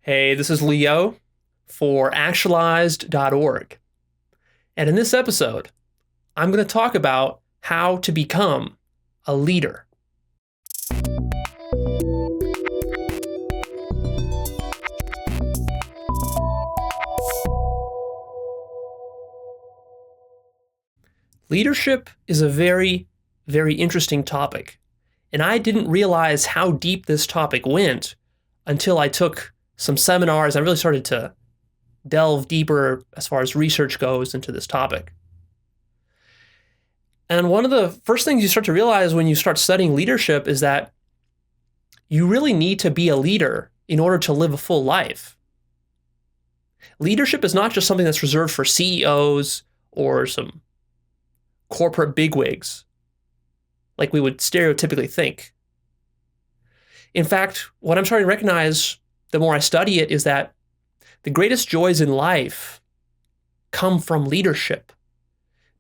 Hey, this is Leo for Actualized.org. And in this episode, I'm going to talk about how to become a leader. Leadership is a very, very interesting topic. And I didn't realize how deep this topic went until I took some seminars. I really started to delve deeper as far as research goes into this topic. And one of the first things you start to realize when you start studying leadership is that you really need to be a leader in order to live a full life. Leadership is not just something that's reserved for CEOs or some corporate bigwigs, like we would stereotypically think. In fact, what I'm starting to recognize the more I study it is that the greatest joys in life come from leadership,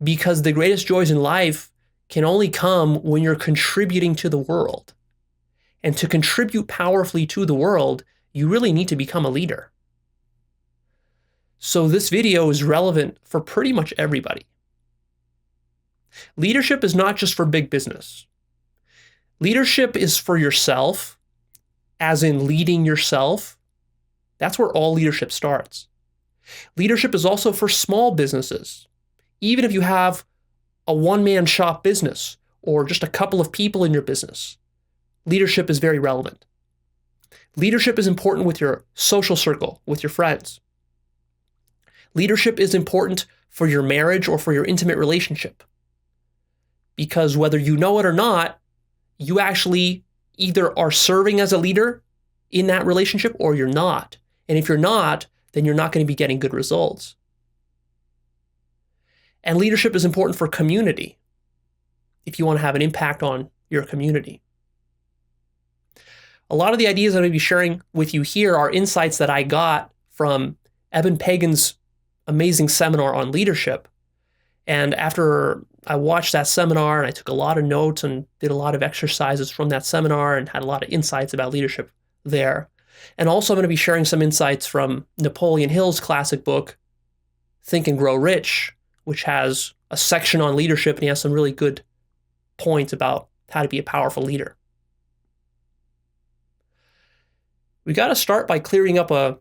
because the greatest joys in life can only come when you're contributing to the world. And to contribute powerfully to the world, you really need to become a leader. So this video is relevant for pretty much everybody. Leadership is not just for big business. Leadership is for yourself, as in leading yourself. That's where all leadership starts. Leadership is also for small businesses. Even if you have a one-man shop business or just a couple of people in your business, leadership is very relevant. Leadership is important with your social circle, with your friends. Leadership is important for your marriage or for your intimate relationship. Because whether you know it or not, you actually either are serving as a leader in that relationship or you're not. And if you're not, then you're not going to be getting good results. And leadership is important for community, if you want to have an impact on your community. A lot of the ideas I'm going to be sharing with you here are insights that I got from Eben Pagan's amazing seminar on leadership. And after I watched that seminar and I took a lot of notes and did a lot of exercises from that seminar and had a lot of insights about leadership there. And also I'm going to be sharing some insights from Napoleon Hill's classic book, Think and Grow Rich, which has a section on leadership, and he has some really good points about how to be a powerful leader. We got to start by clearing up a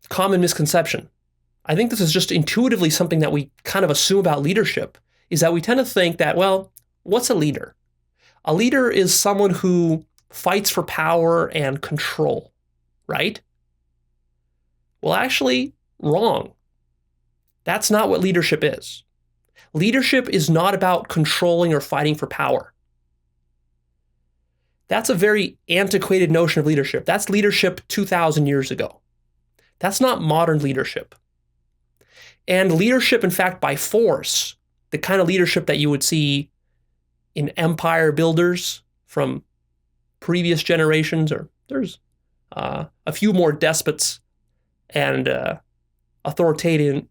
common misconception. I think this is just intuitively something that we kind of assume about leadership, is that we tend to think that, well, what's a leader? A leader is someone who fights for power and control, right? Well, actually, wrong. That's not what leadership is. Leadership is not about controlling or fighting for power. That's a very antiquated notion of leadership. That's leadership 2,000 years ago. That's not modern leadership. And leadership, in fact, by force, the kind of leadership that you would see in empire builders from previous generations, or there's a few more despots and authoritarian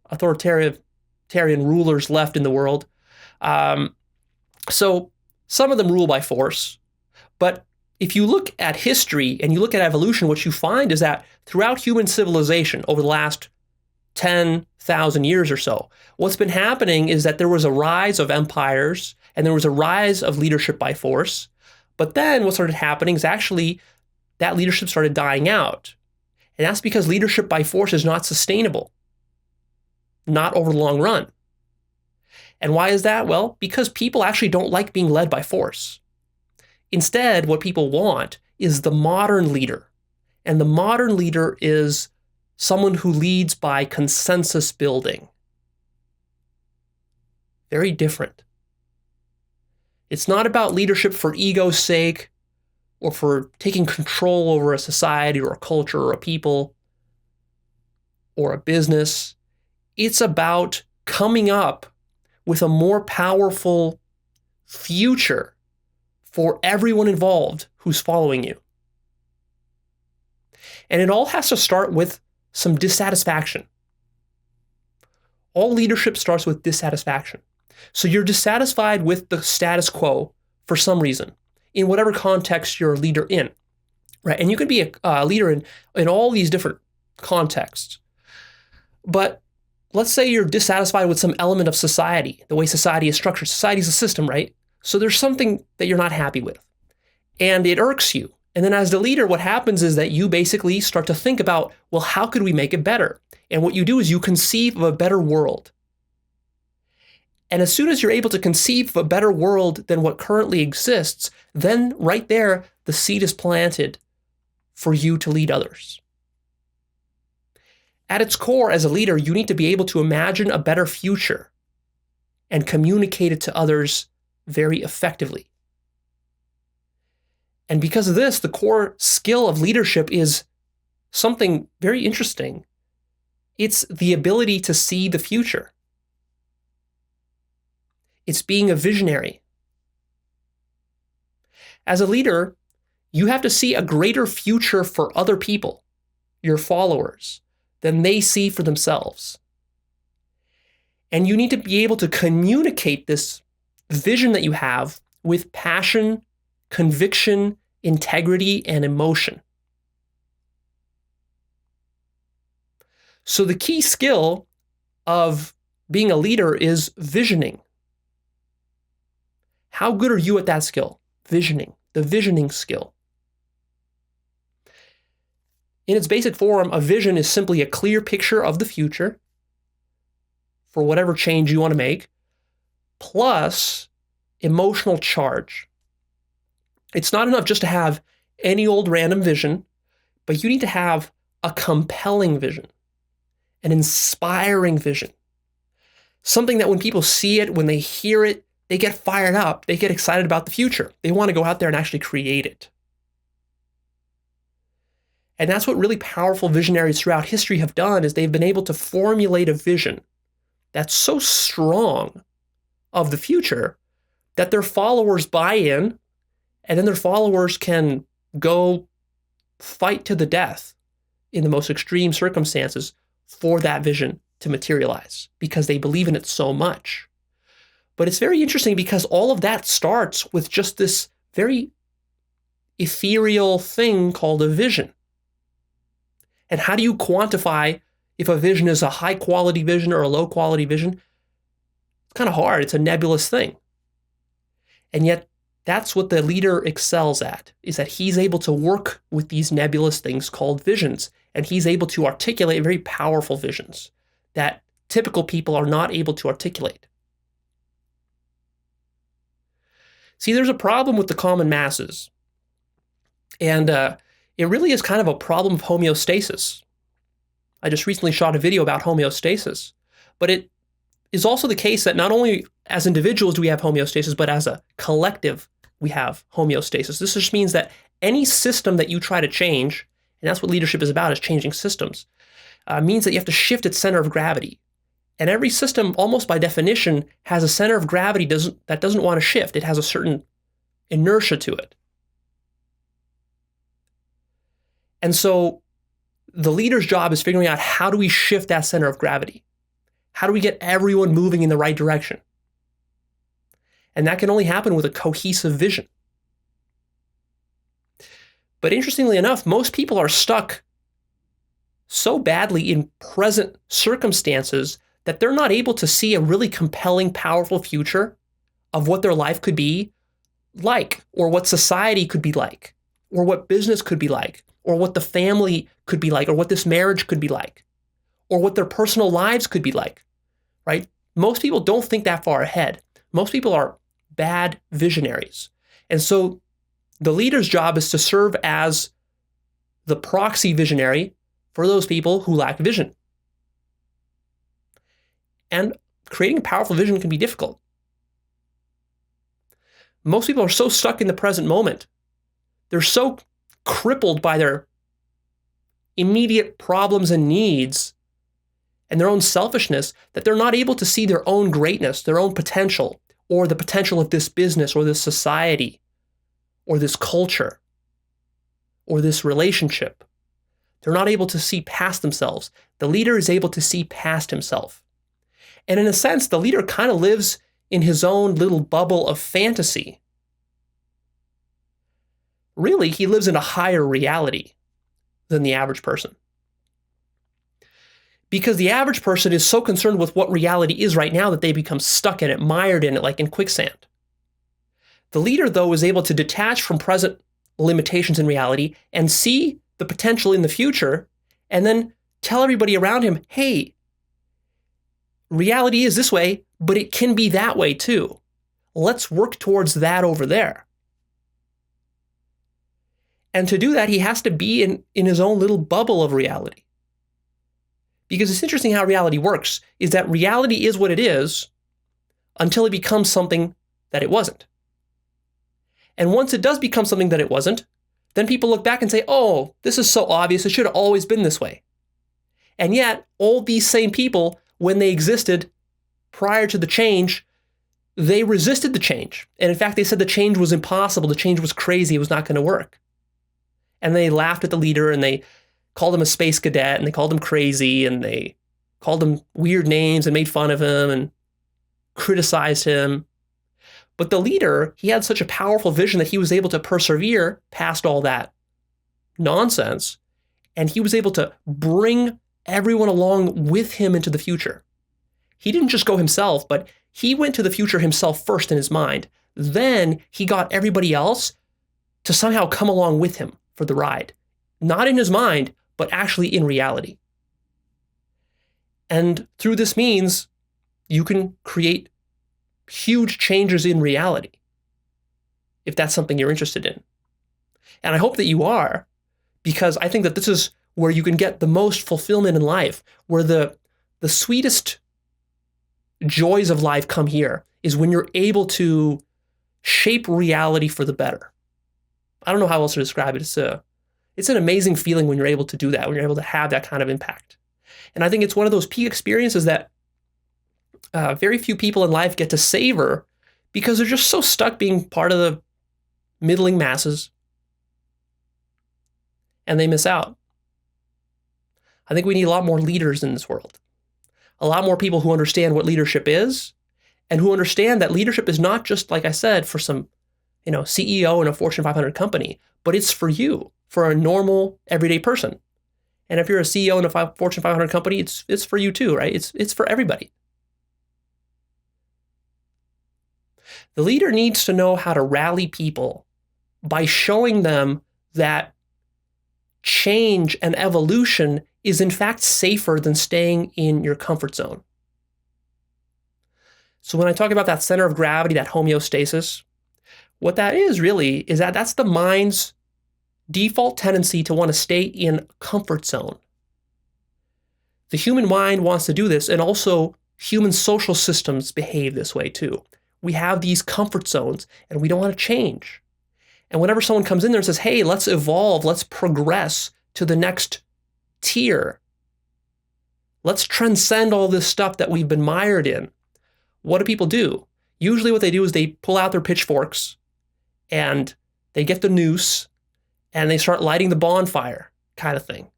rulers left in the world. So some of them rule by force. But if you look at history and you look at evolution, what you find is that throughout human civilization over the last 10,000 years or so, what's been happening is that there was a rise of empires and there was a rise of leadership by force. But then what started happening is actually that leadership started dying out. And that's because leadership by force is not sustainable, not over the long run. And why is that? Well, because people actually don't like being led by force. Instead, what people want is the modern leader. And the modern leader is someone who leads by consensus building. Very different. It's not about leadership for ego's sake or for taking control over a society or a culture or a people or a business. It's about coming up with a more powerful future for everyone involved who's following you. And it all has to start with some dissatisfaction. All leadership starts with dissatisfaction. So you're dissatisfied with the status quo for some reason, in whatever context you're a leader in, right? And you can be a leader in all these different context. But let's say you're dissatisfied with some element of society, the way society is structured. Society is a system, right? So there's something that you're not happy with, and it irks you. And then as the leader, what happens is that you basically start to think about, well, how could we make it better? And what you do is you conceive of a better world. And as soon as you're able to conceive of a better world than what currently exists, then right there, the seed is planted for you to lead others. At its core, as a leader, you need to be able to imagine a better future and communicate it to others very effectively. And because of this, the core skill of leadership is something very interesting. It's the ability to see the future. It's being a visionary. As a leader, you have to see a greater future for other people, your followers, than they see for themselves. And you need to be able to communicate this vision that you have with passion, conviction, integrity, and emotion. So the key skill of being a leader is visioning. How good are you at that skill? Visioning, the visioning skill. In its basic form, a vision is simply a clear picture of the future for whatever change you want to make, plus emotional charge. It's not enough just to have any old random vision, but you need to have a compelling vision, an inspiring vision, something that when people see it, when they hear it, they get fired up, they get excited about the future. They want to go out there and actually create it. And that's what really powerful visionaries throughout history have done, is they've been able to formulate a vision that's so strong of the future that their followers buy in, and then their followers can go fight to the death in the most extreme circumstances for that vision to materialize because they believe in it so much. But it's very interesting because all of that starts with just this very ethereal thing called a vision. And how do you quantify if a vision is a high quality vision or a low quality vision? It's kind of hard. It's a nebulous thing. And yet that's what the leader excels at, is that he's able to work with these nebulous things called visions. And he's able to articulate very powerful visions that typical people are not able to articulate. See, there's a problem with the common masses. And it really is kind of a problem of homeostasis. I just recently shot a video about homeostasis. But it is also the case that not only as individuals do we have homeostasis, but as a collective we have homeostasis. This just means that any system that you try to change, and that's what leadership is about, is changing systems, means that you have to shift its center of gravity. And every system, almost by definition, has a center of gravity that doesn't want to shift. It has a certain inertia to it. And so the leader's job is figuring out, how do we shift that center of gravity? How do we get everyone moving in the right direction? And that can only happen with a cohesive vision. But interestingly enough, most people are stuck so badly in present circumstances that they're not able to see a really compelling, powerful future of what their life could be like, or what society could be like, or what business could be like, or what the family could be like, or what this marriage could be like, or what their personal lives could be like, right? Most people don't think that far ahead. Most people are bad visionaries. And so the leader's job is to serve as the proxy visionary for those people who lack vision. And creating a powerful vision can be difficult. Most people are so stuck in the present moment. They're so crippled by their immediate problems and needs and their own selfishness that they're not able to see their own greatness, their own potential, or the potential of this business or this society or this culture or this relationship. They're not able to see past themselves. The leader is able to see past himself. And in a sense, the leader kind of lives in his own little bubble of fantasy. Really, he lives in a higher reality than the average person. Because the average person is so concerned with what reality is right now that they become stuck in it, mired in it like in quicksand. The leader, though, is able to detach from present limitations in reality and see the potential in the future and then tell everybody around him, hey, reality is this way, but it can be that way too. Let's work towards that over there. And to do that, he has to be in his own little bubble of reality. Because it's interesting how reality works, is that reality is what it is until it becomes something that it wasn't. And once it does become something that it wasn't, then people look back and say, oh, this is so obvious, it should have always been this way. And yet, all these same people, when they existed prior to the change, they resisted the change. And in fact, they said the change was impossible, the change was crazy, it was not going to work. And they laughed at the leader, and they called him a space cadet, and they called him crazy, and they called him weird names and made fun of him and criticized him. But the leader, he had such a powerful vision that he was able to persevere past all that nonsense, and he was able to bring everyone along with him into the future. He didn't just go himself, but he went to the future himself first in his mind. Then he got everybody else to somehow come along with him for the ride. Not in his mind, but actually in reality. And through this means, you can create huge changes in reality, if that's something you're interested in. And I hope that you are, because I think that this is where you can get the most fulfillment in life, where the sweetest joys of life come here, is when you're able to shape reality for the better. I don't know how else to describe it. It's an amazing feeling when you're able to do that, when you're able to have that kind of impact. And I think it's one of those peak experiences that very few people in life get to savor, because they're just so stuck being part of the middling masses, and they miss out. I think we need a lot more leaders in this world. A lot more people who understand what leadership is, and who understand that leadership is not just, like I said, for some, CEO in a Fortune 500 company, but it's for you, for a normal, everyday person. And if you're a CEO in a Fortune 500 company, it's for you too, right? It's for everybody. The leader needs to know how to rally people by showing them that change and evolution is in fact safer than staying in your comfort zone. So when I talk about that center of gravity, that homeostasis, what that is really is that that's the mind's default tendency to want to stay in a comfort zone. The human mind wants to do this, and also human social systems behave this way too. We have these comfort zones, and we don't want to change. And whenever someone comes in there and says, hey, let's evolve, let's progress to the next tier, let's transcend all this stuff that we've been mired in, what do people do? Usually what they do is they pull out their pitchforks, and they get the noose, and they start lighting the bonfire kind of thing,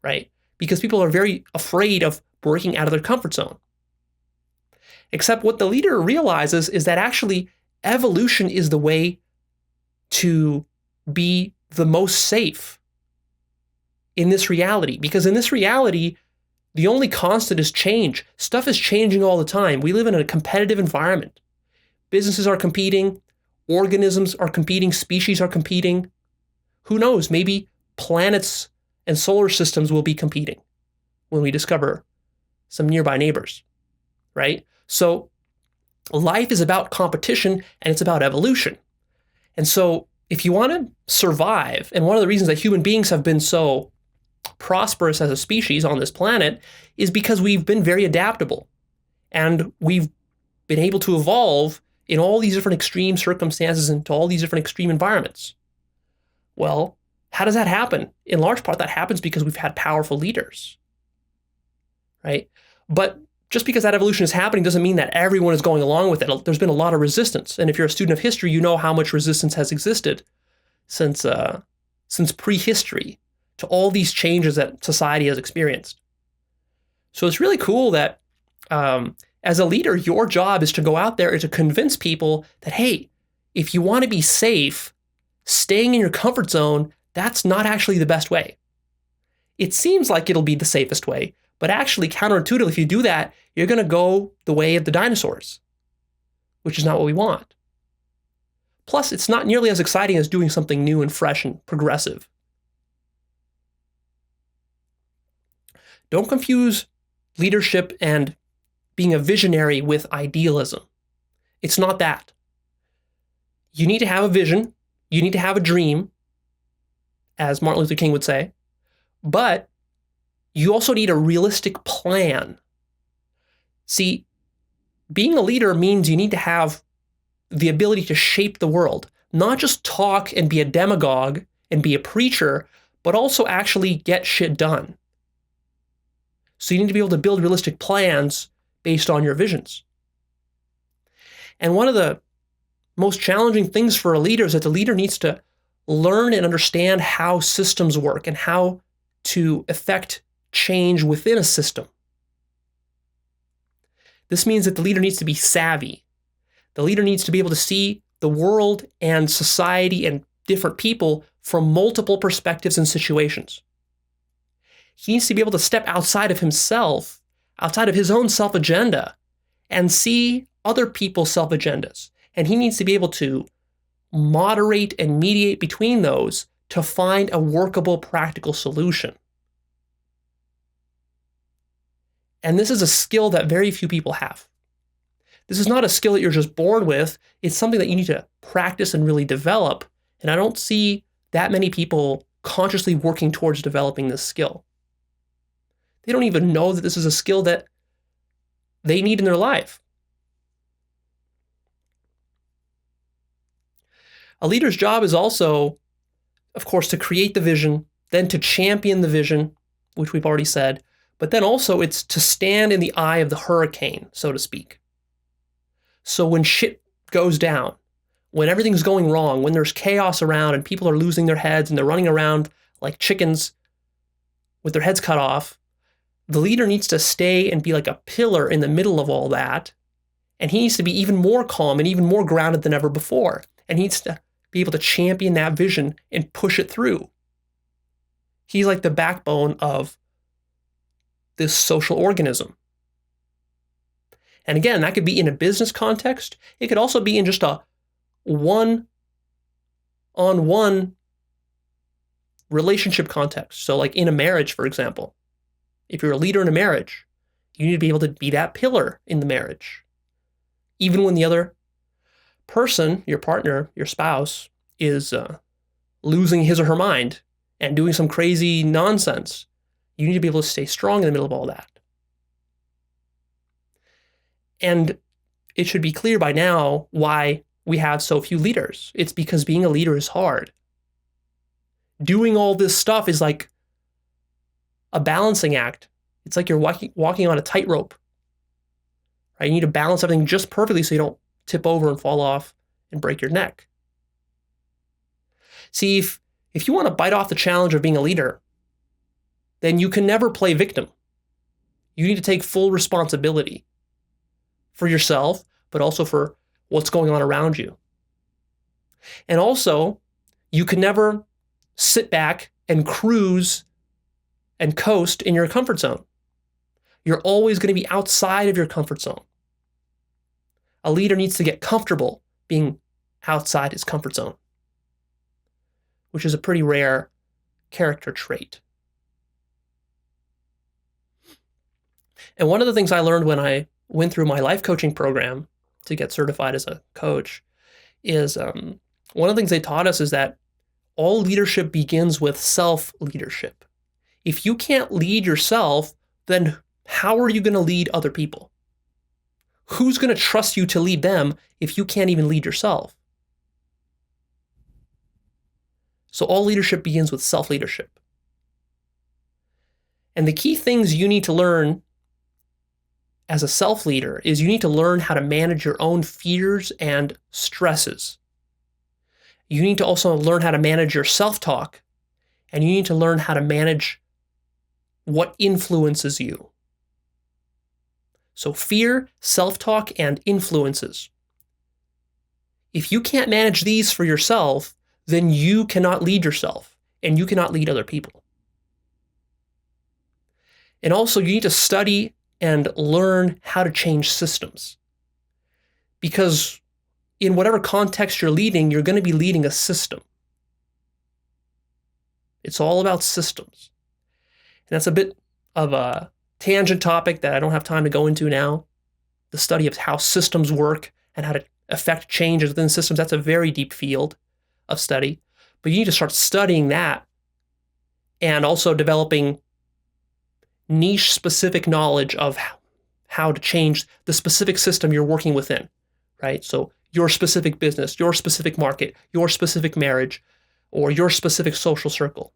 right? Because people are very afraid of breaking out of their comfort zone. Except what the leader realizes is that actually evolution is the way to be the most safe in this reality. Because in this reality, the only constant is change. Stuff is changing all the time. We live in a competitive environment. Businesses are competing, organisms are competing, species are competing. Who knows, maybe planets and solar systems will be competing when we discover some nearby neighbors, right? So life is about competition, and it's about evolution. And so if you want to survive, and one of the reasons that human beings have been so prosperous as a species on this planet is because we've been very adaptable, and we've been able to evolve in all these different extreme circumstances and to all these different extreme environments. Well, how does that happen? In large part, that happens because we've had powerful leaders, right? But just because that evolution is happening doesn't mean that everyone is going along with it. There's been a lot of resistance. And if you're a student of history, you know how much resistance has existed since prehistory to all these changes that society has experienced. So it's really cool that as a leader, your job is to go out there and to convince people that, hey, if you want to be safe, staying in your comfort zone, that's not actually the best way. It seems like it'll be the safest way, But actually, counterintuitively, if you do that, you're going to go the way of the dinosaurs, which is not what we want. Plus, it's not nearly as exciting as doing something new and fresh and progressive. Don't confuse leadership and being a visionary with idealism. It's not that. You need to have a vision. You need to have a dream, as Martin Luther King would say. But you also need a realistic plan. See, being a leader means you need to have the ability to shape the world, not just talk and be a demagogue and be a preacher, but also actually get shit done. So you need to be able to build realistic plans based on your visions. And one of the most challenging things for a leader is that the leader needs to learn and understand how systems work and how to effect change within a system. This means that the leader needs to be savvy. The leader needs to be able to see the world and society and different people from multiple perspectives and situations. He needs to be able to step outside of himself, outside of his own self-agenda, and see other people's self-agendas. And he needs to be able to moderate and mediate between those to find a workable, practical solution. And this is a skill that very few people have. This is not a skill that you're just born with. It's something that you need to practice and really develop. And I don't see that many people consciously working towards developing this skill. They don't even know that this is a skill that they need in their life. A leader's job is also, of course, to create the vision, then to champion the vision, which we've already said, but then also it's to stand in the eye of the hurricane, so to speak. So when shit goes down, when everything's going wrong, when there's chaos around and people are losing their heads and they're running around like chickens with their heads cut off, the leader needs to stay and be like a pillar in the middle of all that. And he needs to be even more calm and even more grounded than ever before. And he needs to be able to champion that vision and push it through. He's like the backbone of this social organism. And again, that could be in a business context. It could also be in just a one-on-one relationship context. So like in a marriage, for example, if you're a leader in a marriage, you need to be able to be that pillar in the marriage. Even when the other person, your partner, your spouse, is losing his or her mind and doing some crazy nonsense, you need to be able to stay strong in the middle of all that. And it should be clear by now why we have so few leaders. It's because being a leader is hard. Doing all this stuff is like a balancing act. It's like you're walking on a tightrope. Right? You need to balance everything just perfectly so you don't tip over and fall off and break your neck. See, if you want to bite off the challenge of being a leader, then you can never play victim. You need to take full responsibility for yourself, but also for what's going on around you. And also, you can never sit back and cruise and coast in your comfort zone. You're always going to be outside of your comfort zone. A leader needs to get comfortable being outside his comfort zone, which is a pretty rare character trait. And one of the things I learned when I went through my life coaching program to get certified as a coach is one of the things they taught us is that all leadership begins with self-leadership. If you can't lead yourself, then how are you going to lead other people? Who's going to trust you to lead them if you can't even lead yourself? So all leadership begins with self-leadership. And the key things you need to learn as a self-leader is you need to learn how to manage your own fears and stresses. You need to also learn how to manage your self-talk, and you need to learn how to manage what influences you. So fear, self-talk, and influences. If you can't manage these for yourself, then you cannot lead yourself, and you cannot lead other people. And also, you need to study and learn how to change systems. Because in whatever context you're leading, you're going to be leading a system. It's all about systems. And that's a bit of a tangent topic that I don't have time to go into now. The study of how systems work and how to affect changes within systems, that's a very deep field of study. But you need to start studying that and also developing niche specific knowledge of how to change the specific system you're working within, right? So your specific business, your specific market, your specific marriage, or your specific social circle.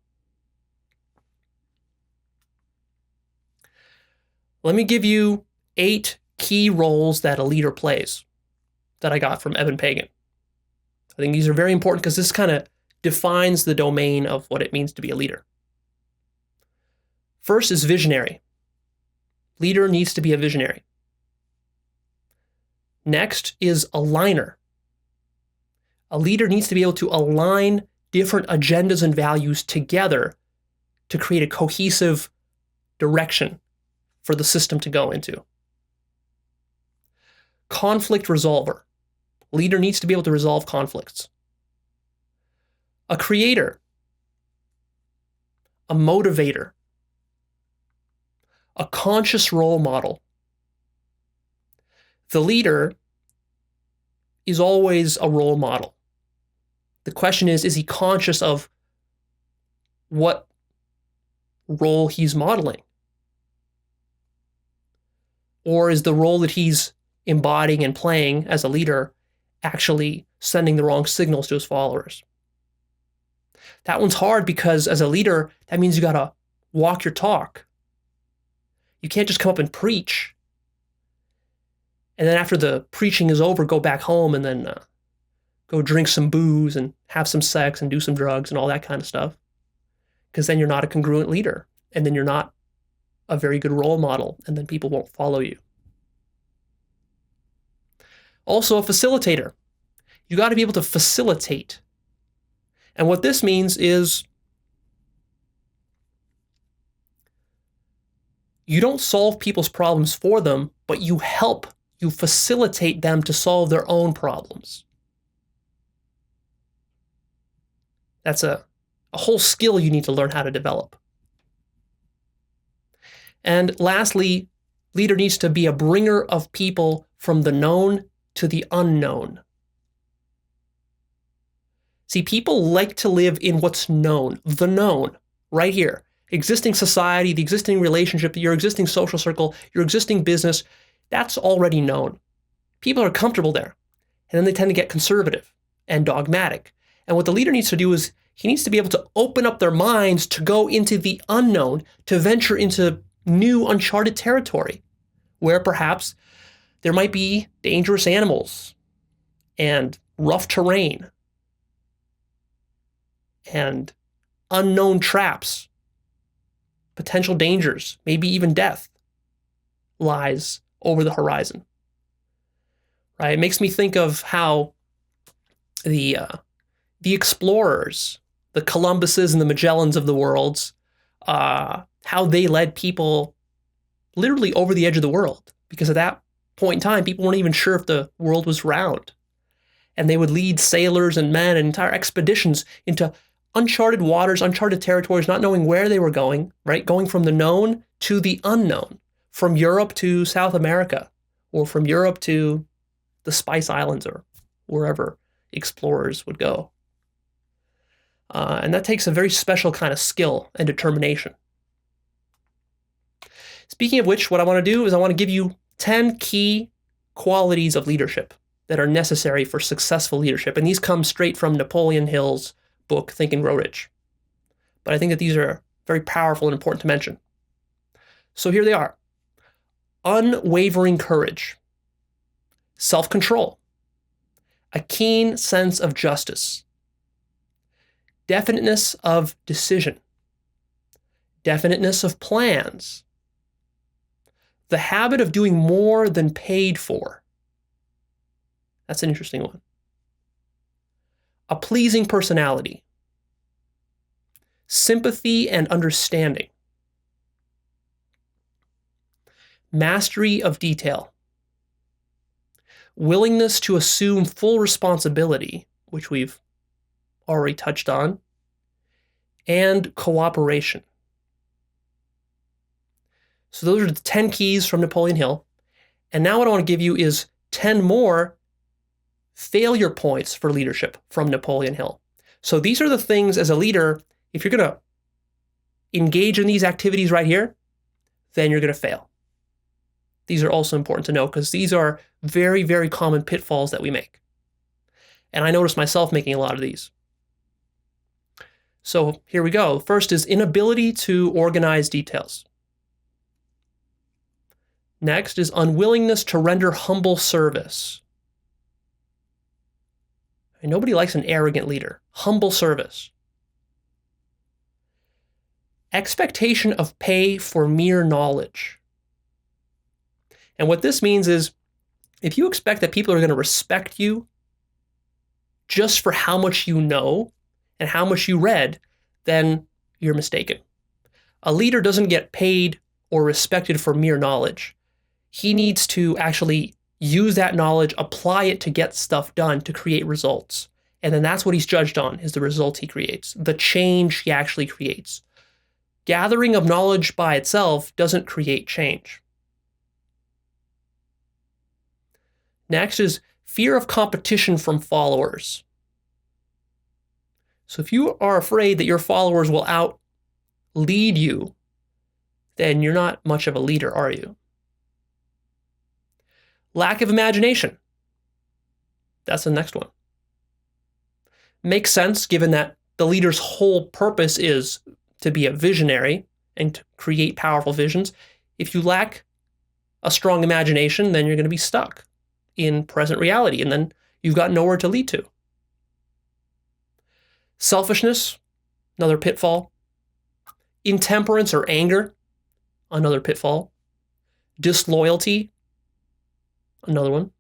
Let me give you 8 key roles that a leader plays that I got from Evan Pagan. I think these are very important because this kind of defines the domain of what it means to be a leader. First is visionary. Leader needs to be a visionary. Next is aligner. A leader needs to be able to align different agendas and values together to create a cohesive direction for the system to go into. Conflict resolver. Leader needs to be able to resolve conflicts. A creator. A motivator. A conscious role model. The leader is always a role model. The question is he conscious of what role he's modeling? Or is the role that he's embodying and playing as a leader actually sending the wrong signals to his followers? That one's hard because as a leader, that means you gotta walk your talk. You can't just come up and preach. And then after the preaching is over, go back home and then go drink some booze and have some sex and do some drugs and all that kind of stuff. Because then you're not a congruent leader. And then you're not a very good role model. And then people won't follow you. Also a facilitator. You got to be able to facilitate. And what this means is you don't solve people's problems for them, but you facilitate them to solve their own problems. That's a whole skill you need to learn how to develop. And lastly, leader needs to be a bringer of people from the known to the unknown. See, people like to live in what's known, the known, right here. Existing society, the existing relationship, your existing social circle, your existing business, that's already known. People are comfortable there. And then they tend to get conservative and dogmatic. And what the leader needs to do is he needs to be able to open up their minds to go into the unknown, to venture into new uncharted territory, where perhaps there might be dangerous animals and rough terrain and unknown traps, potential dangers, maybe even death lies over the horizon. Right? It makes me think of how the explorers, the Columbuses and the Magellans of the world, how they led people literally over the edge of the world. Because at that point in time, people weren't even sure if the world was round. And they would lead sailors and men and entire expeditions into uncharted waters, uncharted territories, not knowing where they were going, right? Going from the known to the unknown, from Europe to South America, or from Europe to the Spice Islands or wherever explorers would go. And that takes a very special kind of skill and determination. Speaking of which, what I want to do is I want to give you 10 key qualities of leadership that are necessary for successful leadership. And these come straight from Napoleon Hill's book, Think and Grow Rich. But I think that these are very powerful and important to mention. So here they are. Unwavering courage, self-control, a keen sense of justice, definiteness of decision, definiteness of plans, the habit of doing more than paid for. That's an interesting one. A pleasing personality, sympathy and understanding, mastery of detail, willingness to assume full responsibility, which we've already touched on, and cooperation. So those are the 10 keys from Napoleon Hill. And now what I want to give you is 10 more failure points for leadership from Napoleon Hill. So these are the things as a leader, if you're going to engage in these activities right here, then you're going to fail. These are also important to know because these are very, very common pitfalls that we make. And I noticed myself making a lot of these. So here we go. First is inability to organize details. Next is unwillingness to render humble service. And nobody likes an arrogant leader. Humble service. Expectation of pay for mere knowledge. And what this means is if you expect that people are going to respect you just for how much you know and how much you read, then you're mistaken. A leader doesn't get paid or respected for mere knowledge. He needs to actually use that knowledge, apply it to get stuff done, to create results. And then that's what he's judged on, is the results he creates, the change he actually creates. Gathering of knowledge by itself doesn't create change. Next is fear of competition from followers. So if you are afraid that your followers will out-lead you, then you're not much of a leader, are you? Lack of imagination. That's the next one. Makes sense given that the leader's whole purpose is to be a visionary and to create powerful visions. If you lack a strong imagination, then you're going to be stuck in present reality, and then you've got nowhere to lead to. Selfishness, another pitfall. Intemperance or anger, another pitfall. Disloyalty, another one.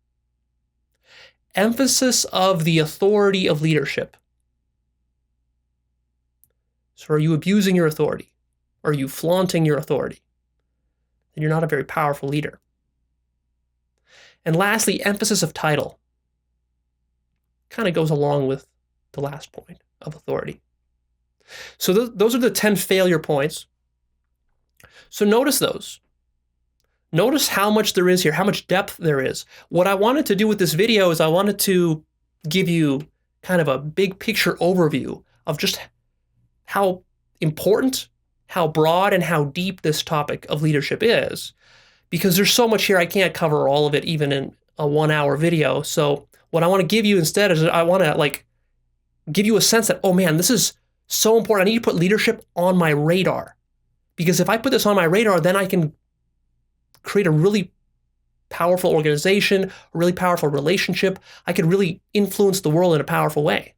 Emphasis of the authority of leadership. So are you abusing your authority? Are you flaunting your authority? Then you're not a very powerful leader. And lastly, emphasis of title. Kind of goes along with the last point of authority. So those are the 10 failure points. So notice those. Notice how much there is here, how much depth there is. What I wanted to do with this video is I wanted to give you kind of a big picture overview of just how important, how broad, and how deep this topic of leadership is. Because there's so much here, I can't cover all of it even in a 1-hour video. So what I want to give you instead is I want to give you a sense that, oh man, this is so important. I need to put leadership on my radar. Because if I put this on my radar, then I can create a really powerful organization, a really powerful relationship. I could really influence the world in a powerful way.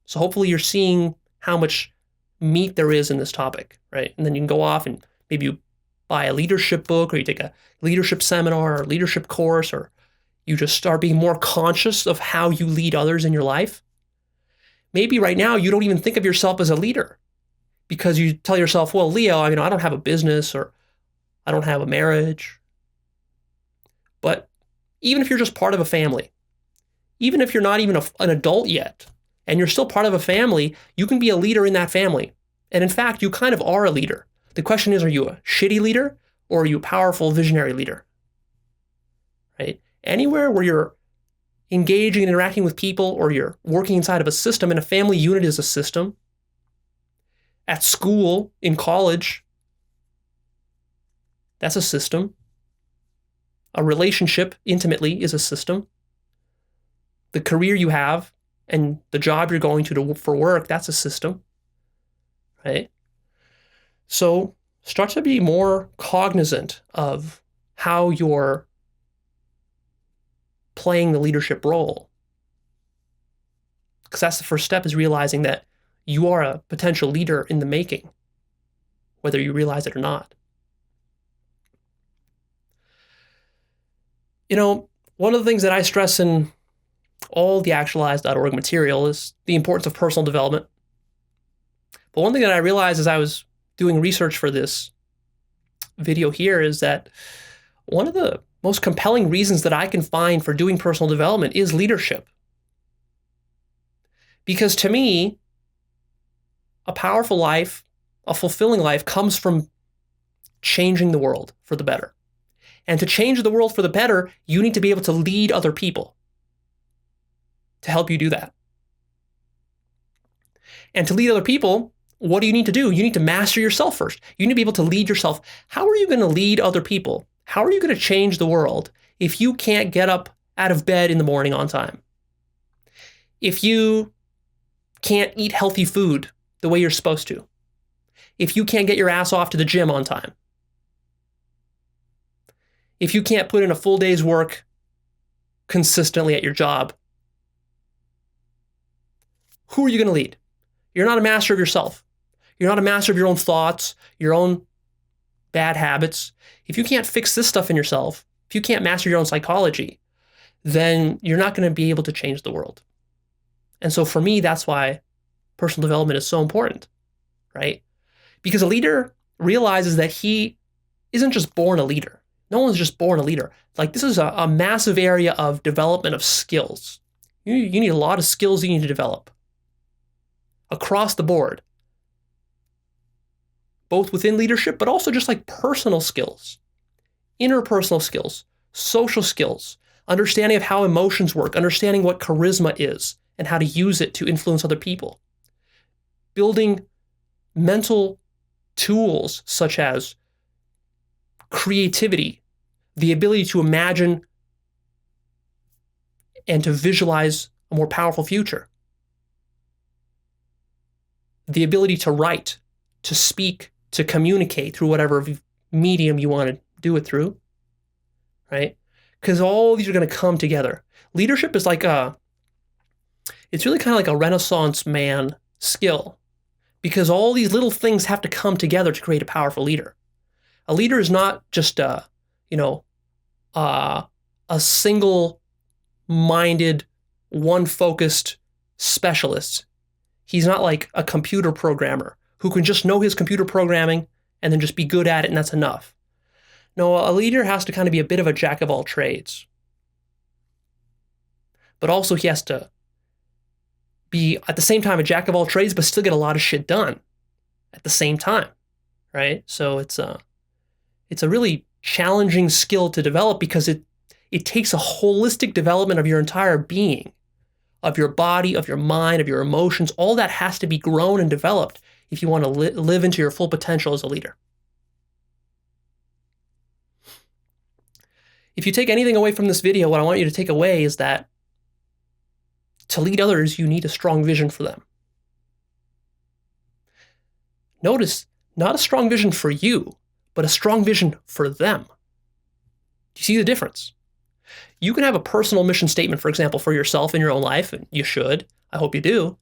So hopefully you're seeing how much meat there is in this topic, right? And then you can go off and maybe you buy a leadership book, or you take a leadership seminar or leadership course, or you just start being more conscious of how you lead others in your life. Maybe right now you don't even think of yourself as a leader because you tell yourself, well, Leo, I don't have a business, or I don't have a marriage. But even if you're just part of a family, even if you're not even an adult yet, and you're still part of a family, you can be a leader in that family. And in fact, you kind of are a leader. The question is, are you a shitty leader or are you a powerful visionary leader? Right? Anywhere where you're engaging and interacting with people, or you're working inside of a system, and a family unit is a system. At school, in college, that's a system. A relationship, intimately, is a system. The career you have and the job you're going to for work, that's a system, right? So start to be more cognizant of how you're playing the leadership role. Because that's the first step, is realizing that you are a potential leader in the making, whether you realize it or not. One of the things that I stress in all the Actualized.org material is the importance of personal development. But one thing that I realized as I was doing research for this video here is that one of the most compelling reasons that I can find for doing personal development is leadership. Because to me, a powerful life, a fulfilling life comes from changing the world for the better. And to change the world for the better, you need to be able to lead other people to help you do that. And to lead other people, what do you need to do? You need to master yourself first. You need to be able to lead yourself. How are you going to lead other people? How are you going to change the world if you can't get up out of bed in the morning on time? If you can't eat healthy food the way you're supposed to? If you can't get your ass off to the gym on time? If you can't put in a full day's work consistently at your job? Who are you going to lead? You're not a master of yourself. You're not a master of your own thoughts, your own bad habits. If you can't fix this stuff in yourself, if you can't master your own psychology, then you're not going to be able to change the world. And so for me, that's why personal development is so important, right? Because a leader realizes that he isn't just born a leader. No one's just born a leader. Like, this is a massive area of development of skills. You need a lot of skills you need to develop across the board, both within leadership, but also just like personal skills, interpersonal skills, social skills, understanding of how emotions work, understanding what charisma is and how to use it to influence other people, building mental tools such as creativity, the ability to imagine and to visualize a more powerful future, the ability to write, to speak, to communicate through whatever medium you want to do it through, right? Because all these are going to come together. Leadership is like it's really kind of like a Renaissance man skill, because all these little things have to come together to create a powerful leader. A leader is not just a single-minded, one-focused specialist. He's not like a computer programmer who can just know his computer programming and then just be good at it and that's enough. No, a leader has to kind of be a bit of a jack of all trades. But also he has to be at the same time a jack of all trades, but still get a lot of shit done at the same time, right? So it's a really challenging skill to develop because it takes a holistic development of your entire being, of your body, of your mind, of your emotions. All that has to be grown and developed if you want to live into your full potential as a leader. If you take anything away from this video, what I want you to take away is that to lead others, you need a strong vision for them. Notice, not a strong vision for you, but a strong vision for them. Do you see the difference? You can have a personal mission statement, for example, for yourself in your own life, and you should. I hope you do.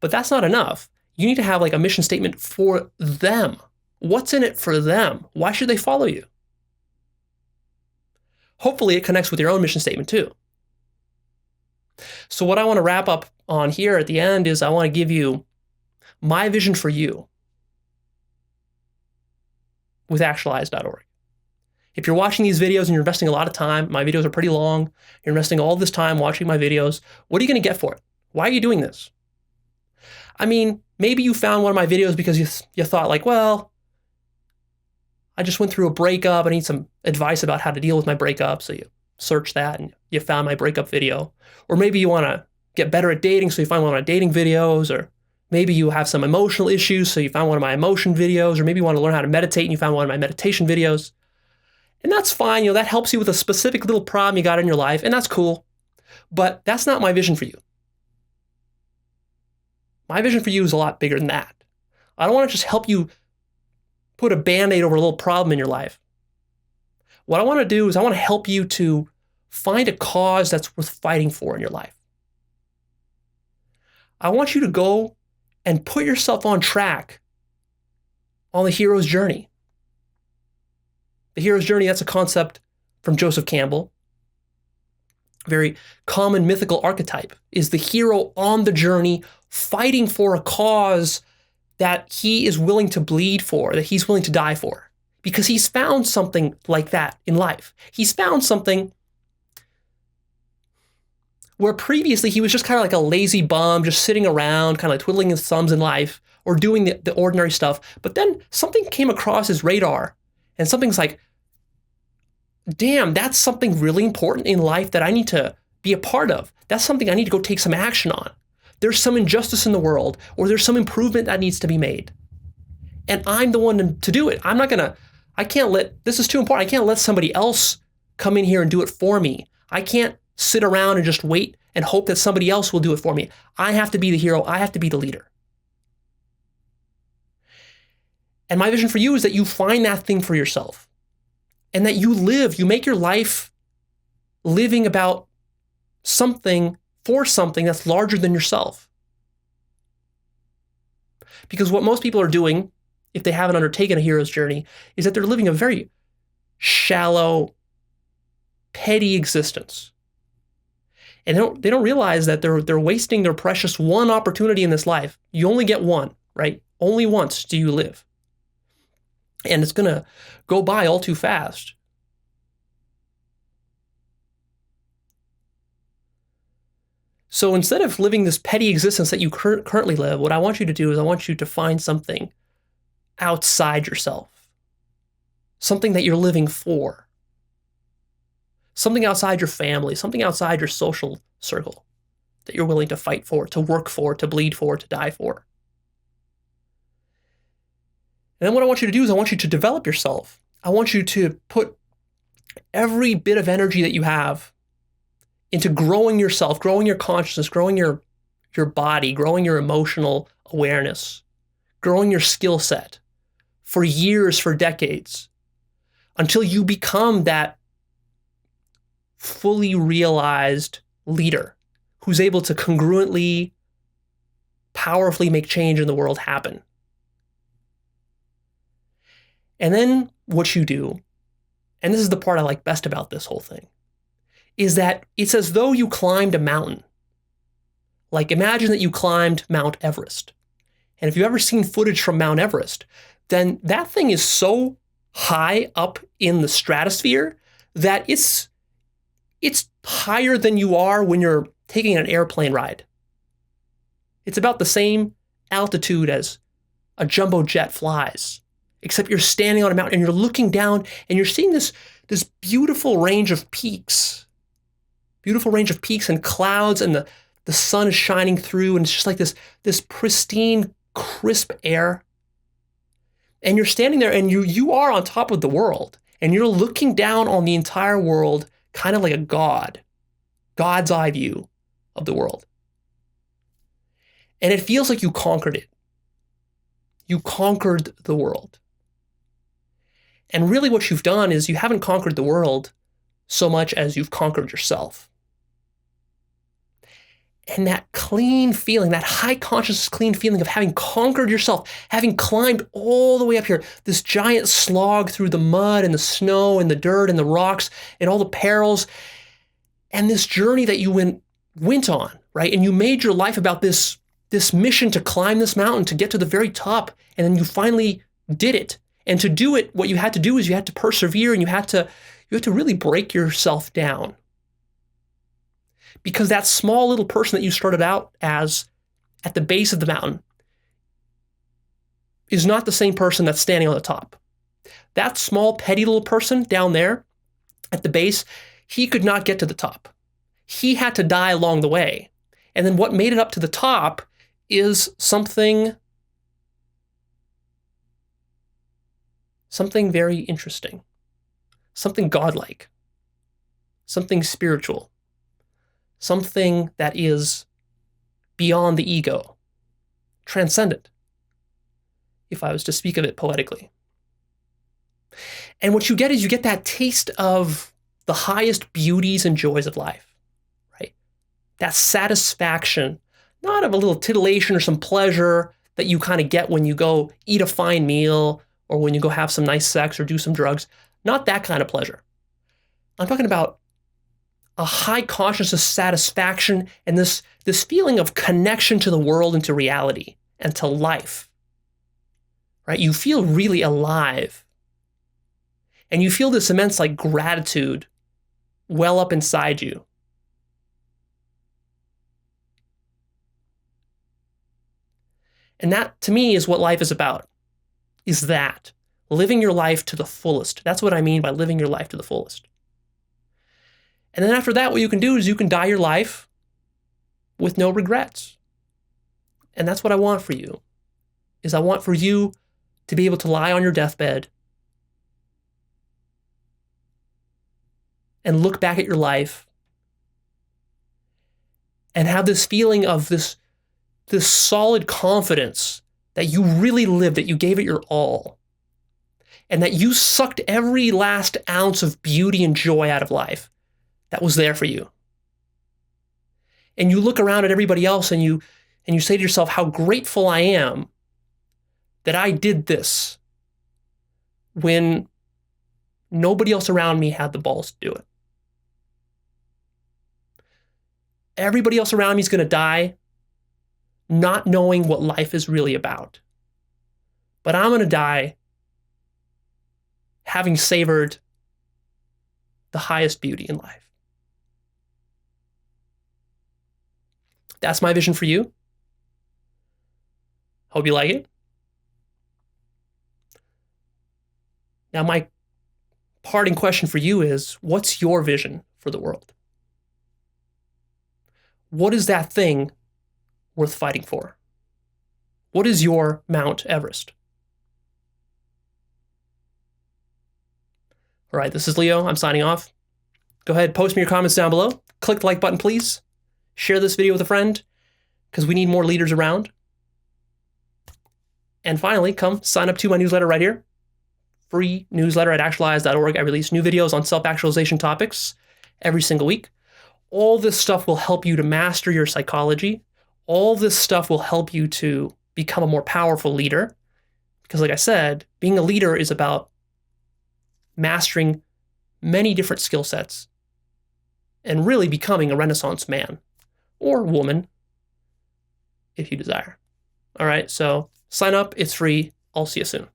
But that's not enough. You need to have like a mission statement for them. What's in it for them? Why should they follow you? Hopefully it connects with your own mission statement too. So what I want to wrap up on here at the end is I want to give you my vision for you with Actualized.org. If you're watching these videos and you're investing a lot of time, my videos are pretty long, you're investing all this time watching my videos, what are you going to get for it? Why are you doing this? I mean, maybe you found one of my videos because you thought like, well, I just went through a breakup. I need some advice about how to deal with my breakup. So you search that and you found my breakup video. Or maybe you want to get better at dating, so you find one of my dating videos. Or maybe you have some emotional issues, so you found one of my emotion videos. Or maybe you want to learn how to meditate and you found one of my meditation videos. And that's fine. That helps you with a specific little problem you got in your life, and that's cool. But that's not my vision for you. My vision for you is a lot bigger than that. I don't want to just help you put a Band-Aid over a little problem in your life. What I want to do is I want to help you to find a cause that's worth fighting for in your life. I want you to go and put yourself on track on the hero's journey. The hero's journey, that's a concept from Joseph Campbell. A very common mythical archetype is the hero on the journey fighting for a cause that he is willing to bleed for, that he's willing to die for. because he's found something like that in life. He's found something where previously he was just kind of like a lazy bum, just sitting around, kind of like twiddling his thumbs in life or doing the ordinary stuff. But then something came across his radar and something's like, damn, that's something really important in life that I need to be a part of. That's something I need to go take some action on. There's some injustice in the world, or there's some improvement that needs to be made. And I'm the one to do it. This is too important. I can't let somebody else come in here and do it for me. I can't sit around and just wait and hope that somebody else will do it for me. I have to be the hero. I have to be the leader. And my vision for you is that you find that thing for yourself and that you make your life living about something for something that's larger than yourself. Because what most people are doing, if they haven't undertaken a hero's journey, is that they're living a very shallow, petty existence. And they don't realize that they're wasting their precious one opportunity in this life. You only get one, right? Only once do you live. And it's going to go by all too fast. So instead of living this petty existence that you currently live, what I want you to do is I want you to find something outside yourself, something that you're living for, something outside your family, something outside your social circle that you're willing to fight for, to work for, to bleed for, to die for. And then what I want you to do is I want you to develop yourself. I want you to put every bit of energy that you have into growing yourself, growing your consciousness, growing your body, growing your emotional awareness, growing your skill set for years, for decades, until you become that fully realized leader who's able to congruently, powerfully make change in the world happen. And then what you do, and this is the part I like best about this whole thing, is that it's as though you climbed a mountain. Like imagine that you climbed Mount Everest. And if you've ever seen footage from Mount Everest, then that thing is so high up in the stratosphere that it's higher than you are when you're taking an airplane ride. It's about the same altitude as a jumbo jet flies, except you're standing on a mountain and you're looking down and you're seeing this beautiful range of peaks and clouds, and the sun is shining through, and it's just like this pristine, crisp air. And you're standing there and you are on top of the world, and you're looking down on the entire world kind of like a God's eye view of the world. And it feels like you conquered it. You conquered the world. And really what you've done is you haven't conquered the world so much as you've conquered yourself. And that clean feeling, that high consciousness clean feeling of having conquered yourself, having climbed all the way up here, this giant slog through the mud and the snow and the dirt and the rocks and all the perils, and this journey that you went on, right? And you made your life about this mission to climb this mountain, to get to the very top, and then you finally did it. And to do it, what you had to do is you had to persevere, and you had to really break yourself down. Because that small little person that you started out as at the base of the mountain is not the same person that's standing on the top. That small, petty little person down there at the base, he could not get to the top. He had to die along the way. And then what made it up to the top is something very interesting, something godlike, something spiritual, something that is beyond the ego, transcendent, if I was to speak of it poetically. And what you get is you get that taste of the highest beauties and joys of life, right? That satisfaction, not of a little titillation or some pleasure that you kind of get when you go eat a fine meal or when you go have some nice sex or do some drugs. Not that kind of pleasure. I'm talking about a high consciousness satisfaction and this feeling of connection to the world and to reality and to life, right? You feel really alive And you feel this immense like gratitude well up inside you. And that, to me, is what life is about, is that. Living your life to the fullest. That's what I mean by living your life to the fullest. And then after that, what you can do is you can die your life with no regrets. And that's what I want for you, is I want for you to be able to lie on your deathbed and look back at your life and have this feeling of this solid confidence that you really lived, that you gave it your all, and that you sucked every last ounce of beauty and joy out of life that was there for you. And you look around at everybody else and you say to yourself, how grateful I am that I did this when nobody else around me had the balls to do it. Everybody else around me is going to die not knowing what life is really about. But I'm going to die having savored the highest beauty in life. That's my vision for you. Hope you like it. Now, my parting question for you is, what's your vision for the world? What is that thing worth fighting for? What is your Mount Everest? All right, this is Leo. I'm signing off. Go ahead, post me your comments down below. Click the like button, please. Share this video with a friend, because we need more leaders around. And finally, come sign up to my newsletter right here. Free newsletter at Actualized.org. I release new videos on self-actualization topics every single week. All this stuff will help you to master your psychology. All this stuff will help you to become a more powerful leader. Because like I said, being a leader is about mastering many different skill sets and really becoming a Renaissance man or woman if you desire. All right, so sign up. It's free. I'll see you soon.